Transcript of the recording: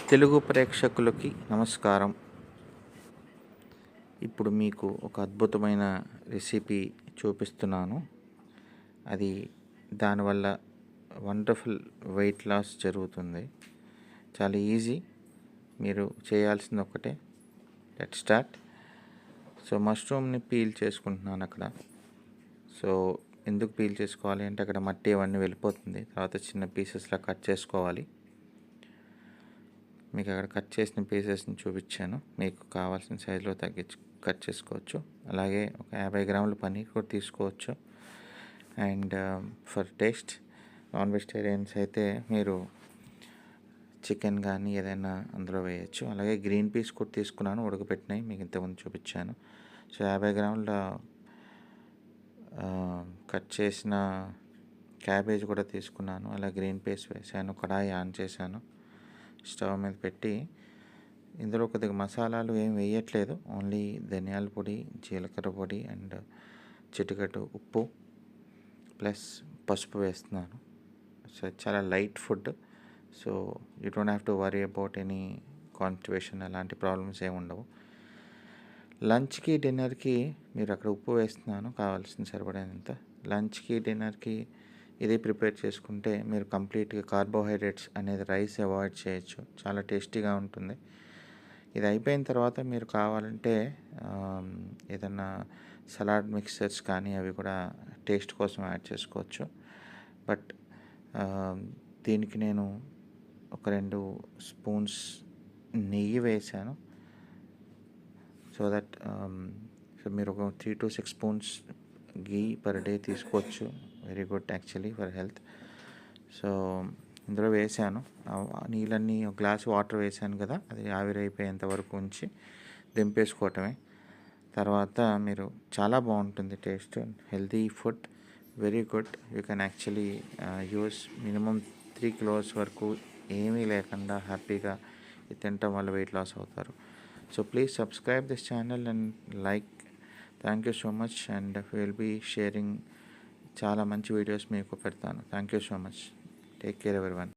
తెలుగు ప్రేక్షకులకి నమస్కారం. ఇప్పుడు మీకు ఒక అద్భుతమైన రెసిపీ చూపిస్తున్నాను. అది దానివల్ల వండర్ఫుల్ వెయిట్ లాస్ జరుగుతుంది. చాలా ఈజీ. మీరు చేయాల్సింది ఒకటే. Let's start. సో మష్రూమ్ని పీల్ చేసుకుంటున్నాను అక్కడ. సో ఎందుకు పీల్ చేసుకోవాలి అంటే అక్కడ మట్టి అవన్నీ వెళ్ళిపోతుంది. తర్వాత చిన్న పీసెస్లా కట్ చేసుకోవాలి. మీకు అక్కడ కట్ చేసిన పీసెస్ని చూపించాను. మీకు కావాల్సిన సైజులో తగ్గించి కట్ చేసుకోవచ్చు. అలాగే ఒక 50 గ్రాముల పన్నీర్ కూడా తీసుకోవచ్చు. And for taste non vegetarians అయితే మీరు చికెన్ కానీ ఏదైనా అందులో వేయచ్చు. అలాగే గ్రీన్ పీస్ కూడా తీసుకున్నాను, ఉడకపెట్టినాయి, మీకు ఇంతకుముందు చూపించాను. సో 50 గ్రాముల కట్ చేసిన క్యాబేజ్ కూడా తీసుకున్నాను. అలా గ్రీన్ పీస్ వేసాను. కడాయి ఆన్ చేశాను, స్టవ్ మీద పెట్టి ఇందులో కొద్దిగా మసాలాలు ఏం వేయట్లేదు. ఓన్లీ ధనియాల పొడి, జీలకర్ర పొడి అండ్ చిటికెడు ఉప్పు ప్లస్ పసుపు వేస్తున్నాను. సో చాలా light food. So you don't have to worry about any constipation, అలాంటి ప్రాబ్లమ్స్ ఏమి ఉండవు. లంచ్కి డిన్నర్కి మీరు అక్కడ ఉప్పు వేస్తున్నాను కావాల్సిన సరిపడినంత. లంచ్కి డిన్నర్కి ఇది ప్రిపేర్ చేసుకుంటే మీరు కంప్లీట్గా కార్బోహైడ్రేట్స్ అనేది రైస్ అవాయిడ్ చేయొచ్చు. చాలా టేస్టీగా ఉంటుంది. ఇది అయిపోయిన తర్వాత మీరు కావాలంటే ఏదన్నా సలాడ్ మిక్సర్స్ కానీ అవి కూడా టేస్ట్ కోసం యాడ్ చేసుకోవచ్చు. బట్ దీనికి నేను ఒక 2 స్పూన్స్ నెయ్యి వేసాను. సో దట్ సో మీరు ఒక 3 to 6 spoons ghee per day తీసుకోవచ్చు. Very good actually for health. So ఇందులో వేసాను నీళ్ళన్నీ. ఒక గ్లాస్ వాటర్ వేసాను కదా, అది ఆవిరైపోయేంత వరకు ఉంచి దింపేసుకోవటమే. తర్వాత మీరు చాలా బాగుంటుంది taste. Healthy food, very good. You can actually use minimum 3 kilos వరకు ఏమీ లేకుండా హ్యాపీగా ఇది తినటం వల్ల వెయిట్ లాస్ అవుతారు. So please subscribe this channel and like. Thank you so much. And will be sharing చాలా మంచి వీడియోస్ మీకు పెడతాను. Thank you so much. Take care everyone.